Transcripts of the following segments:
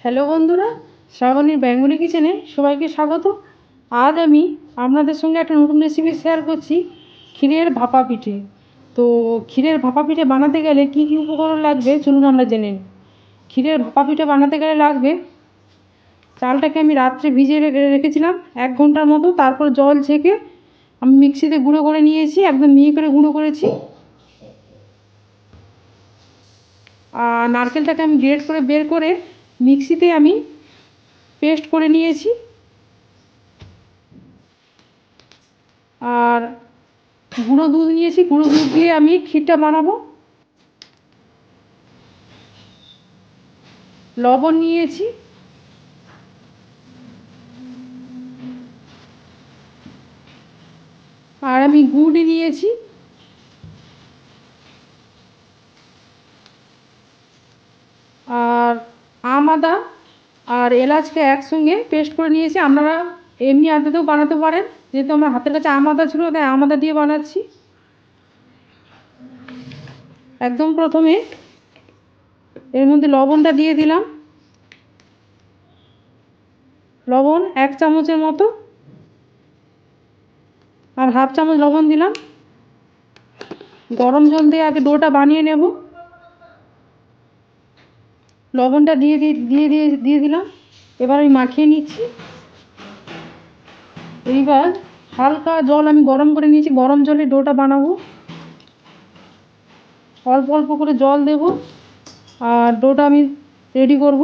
Hello বন্ধুরা, শ্রাবণীর Bengali কিচেনে সবাইকে স্বাগত। আজ আমি আপনাদের সঙ্গে একটা নতুন রেসিপি শেয়ার করছি, ক্ষীরের ভাপা পিঠে। তো ক্ষীরের ভাপা পিঠে বানাতে গেলে কী কী উপকরণ লাগবে চলুন আমরা জেনে নিই। ক্ষীরের ভাপা পিঠে বানাতে গেলে লাগবে চালটাকে আমি রাত্রে ভিজিয়ে রেখেছিলাম 1 ঘন্টার মতো, তারপর জল ছেঁকে আমি মিক্সিতে গুঁড়ো করে নিয়েছি, একদম মিহি করে গুঁড়ো করেছি। আর নারকেলটাকে আমি গ্রেট করে বের করে মিক্সিতে আমি পেস্ট করে নিয়েছি। আর গুঁড়ো দুধ নিয়েছি, গুঁড়ো দুধ দিয়ে আমি ক্ষীরটা বানাবো। লবণ নিয়েছি, আর আমি গুড় নিয়েছি। আর আম আদা আর এলাচকে একসঙ্গে পেস্ট করে নিয়েছি। আপনারা এমনি আদাতেও বানাতে পারেন, যেহেতু আমার হাতের কাছে আম আদা ছিল তাই আম আদা দিয়ে বানাচ্ছি। একদম প্রথমে এর মধ্যে লবণটা দিয়ে দিলাম, লবণ 1 চামচের মতো, আর হাফ চামচ লবণ দিলাম। গরম জল দিয়ে আগে ডোটা বানিয়ে নেব। লবণটা দিয়ে দিলাম। এবার আমি মাখিয়ে নিচ্ছি। এইবার হালকা জল আমি গরম করে নিয়েছি, গরম জলে ডোটা বানাবো। অল্প অল্প করে জল দেব আর ডোটা আমি রেডি করব।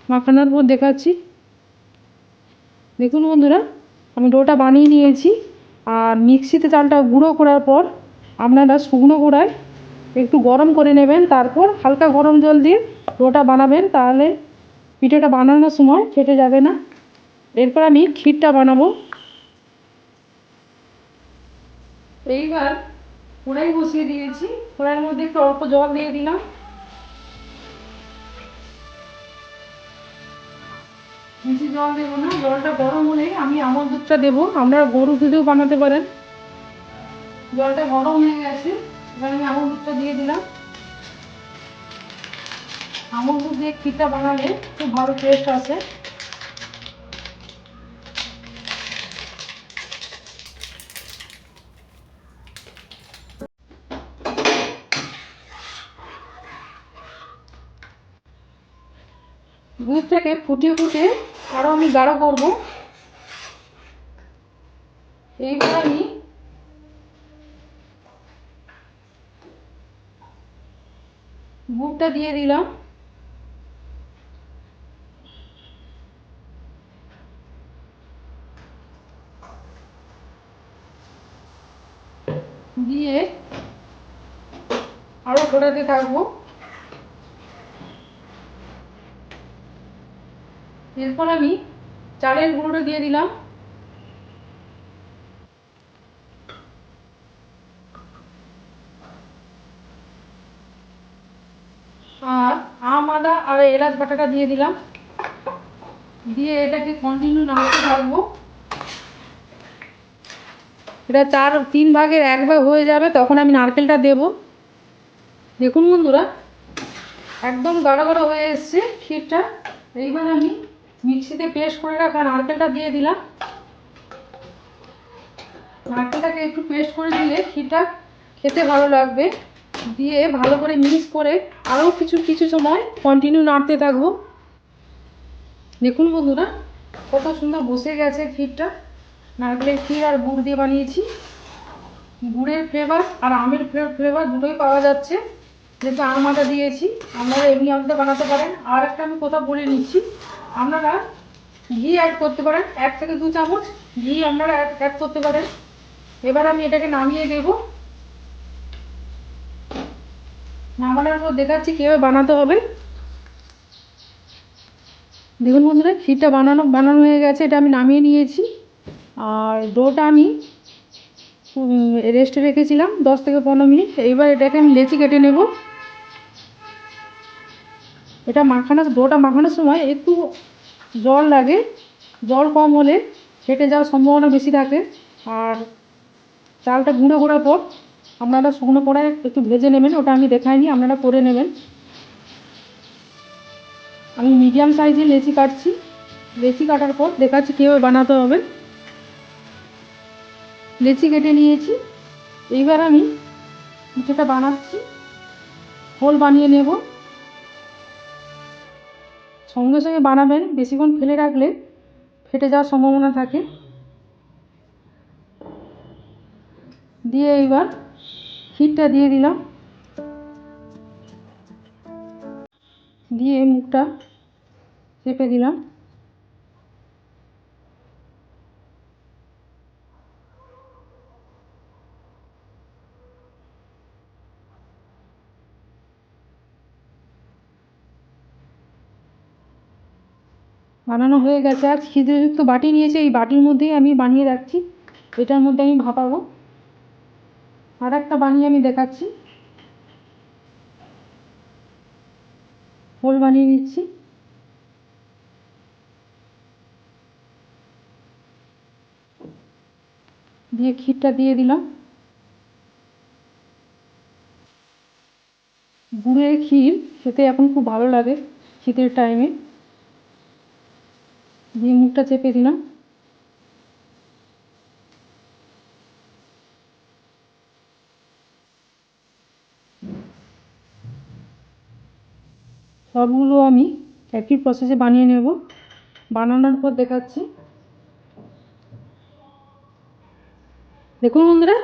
মাখানোর পর দেখাচ্ছি। দেখুন বন্ধুরা, আমি ডোটা বানিয়ে নিয়েছি। আর মিক্সিতে চালটা গুঁড়ো করার পর আপনারা শুকনো গুঁড়ায় একটু গরম করে নেবেন, তারপর হালকা গরম জল দিয়ে ডোটা বানাবেন, তাহলে পিঠেটা বানানোর সময় ফেটে যাবে না। এরপর আমি ক্ষীরটা বানাবো। এইবার কড়াই বসিয়ে দিয়েছি, কড়াইয়ের মধ্যে একটু অল্প জল দিয়ে দিলাম। বেশি জল দেবো না, জলটা গরম হলেই আমি আমল দুধটা দেবো। আপনারা গরু দুধেও বানাতে পারেন। জলটা গরম হয়ে গেছে, এবার আমি আমল দুধটা দিয়ে দিলাম। আমল দুধ দিয়ে ক্ষীরটা বানালে খুব ভালো টেস্ট আসে। দুধটাকে ফুটিয়ে ফুটিয়ে আরও আমি গাঢ় করবো। এইবার আমি গুড়টা দিয়ে দিলাম। দিয়ে আরও ফোটাতে থাকবো। এরপর আমি চালের গুঁড়োটা দিয়ে দিলাম। আর আম আদা আর এলাচ বাটাটা দিয়ে দিলাম। দিয়ে এটাকে কন্টিনিউ নাড়তে থাকবো। এটা 3 ভাগের 1 ভাগ হয়ে যাবে, তখন আমি নারকেলটা দেব। দেখুন বন্ধুরা, একদম গাঢ় গাঢ় হয়ে এসছে ক্ষীরটা। এইবার আমি মিক্সিতে পেস্ট করে রাখা নারকেলটা দিয়ে দিলাম। নারকেলটাকে একটু পেস্ট করে দিলে ক্ষীরটা খেতে ভালো লাগবে। দিয়ে ভালো করে মিক্স করে আরও কিছু সময় কন্টিনিউ নাড়তে থাকবো। দেখুন বন্ধুরা, কত সুন্দর বসে গেছে ক্ষীরটা। নারকেলের ক্ষীর আর গুড় দিয়ে বানিয়েছি। গুড়ের ফ্লেভার আর আমের ফ্লেভার দুটোই পাওয়া যাচ্ছে, যেহেতু আম আদা দিয়েছি। আপনারা এমনি আমটা বানাতে পারেন। আর একটা আমি কথা বলে নিচ্ছি, আপনারা ঘি অ্যাড করতে পারেন, 1 থেকে 2 চামচ ঘি আপনারা অ্যাড করতে পারেন। এবার আমি এটাকে নামিয়ে দেবো। নামানোর পর দেখাচ্ছি কীভাবে বানাতে হবে। দেখুন বন্ধুরা, ক্ষীরটা বানানো হয়ে গেছে, এটা আমি নামিয়ে নিয়েছি। আর ডোটা আমি রেস্টে রেখেছিলাম 10 থেকে 15 মিনিট। এইবার এটাকে আমি লেচি কেটে নেব। ডোটা মাখানোর সময় একটু জল লাগে, জল কম হলে ফেটে যাওয়ার সম্ভাবনা বেশি থাকে। আর চালটা গুঁড়ো করার পর আপনারা শুকনো কড়াই একটু ভেজে নেবেন, ওটা আমি দেখাইনি, আপনারা করে নেবেন। আমি মিডিয়াম সাইজের লেচি কাটছি। লেচি কাটার পর দেখাচ্ছি কীভাবে বানাতে হবে। লেচি কেটে নিয়েছি, এইবার আমি যেটা বানাচ্ছি হোল বানিয়ে নেব। সঙ্গে সঙ্গে বানাবেন, বেশিক্ষণ ফেলে রাখলে ফেটে যাওয়ার সম্ভাবনা থাকে। দিয়ে এইবার ক্ষীরটা দিয়ে দিলাম, দিয়ে মুখটা চেপে দিলাম। বানানো হয়ে গেছে। আর ছিদ্রযুক্ত বাটি নিয়েছি, এই বাটির মধ্যেই আমি বানিয়ে রাখছি, এটার মধ্যে আমি ভাপাবো। আর একটা বানিয়ে আমি দেখাচ্ছি। হোল বানিয়ে নিচ্ছি, দিয়ে ক্ষীরটা দিয়ে দিলাম। গুড়ের ক্ষীর খেতে এখন খুব ভালো লাগে শীতের টাইমে। দিয়ে মুখটা চেপে দিলাম। সবগুলো আমি একই প্রসেসে বানিয়ে নেব, বানানোর পর দেখাচ্ছি। দেখুন বন্ধুরা,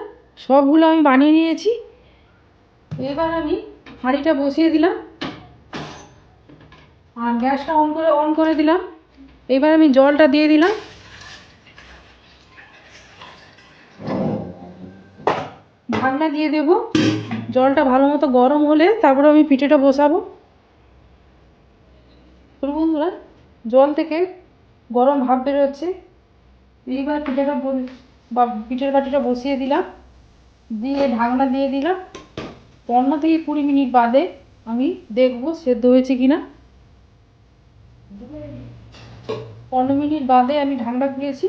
সবগুলো আমি বানিয়ে নিয়েছি। এবার আমি হাঁড়িটা বসিয়ে দিলাম আর গ্যাসটা অন করে দিলাম। এবার আমি জলটা দিয়ে দিলাম। ঢাকনা দিয়ে দেব। জলটা ভালো মতো গরম হলে তারপরে আমি পিঠেটা বসাবো। তো বন্ধুরা, জল থেকে গরম ভাপ বেরোচ্ছে। এইবার পিঠের বাটিটা বসিয়ে দিলাম, দিয়ে ঢাকনা দিয়ে দিলাম। 15 থেকে 20 মিনিট বাদে আমি দেখবো সেদ্ধ হয়েছে কিনা। 15 মিনিট বাদে আমি ঢাকনা খুলেছি,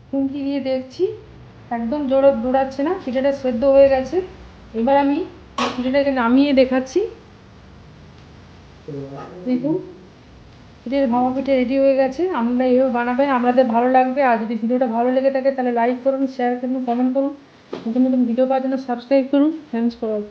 খুন্তি দিয়ে দেখছি একদম জোরে দৌড়াচ্ছে না, পিঠেটা সেদ্ধ হয়ে গেছে। এবার আমি পিঠেটাকে নামিয়ে দেখাচ্ছি। দেখুন, পিঠের ভাপা পিঠে রেডি হয়ে গেছে। আপনারা এইভাবে বানাবেন, আপনাদের ভালো লাগবে। আর যদি ভিডিওটা ভালো লেগে থাকে তাহলে লাইক করুন, শেয়ার করুন, কমেন্ট করুন। নতুন নতুন ভিডিও পাওয়ার জন্য সাবস্ক্রাইব করুন। Thanks for all.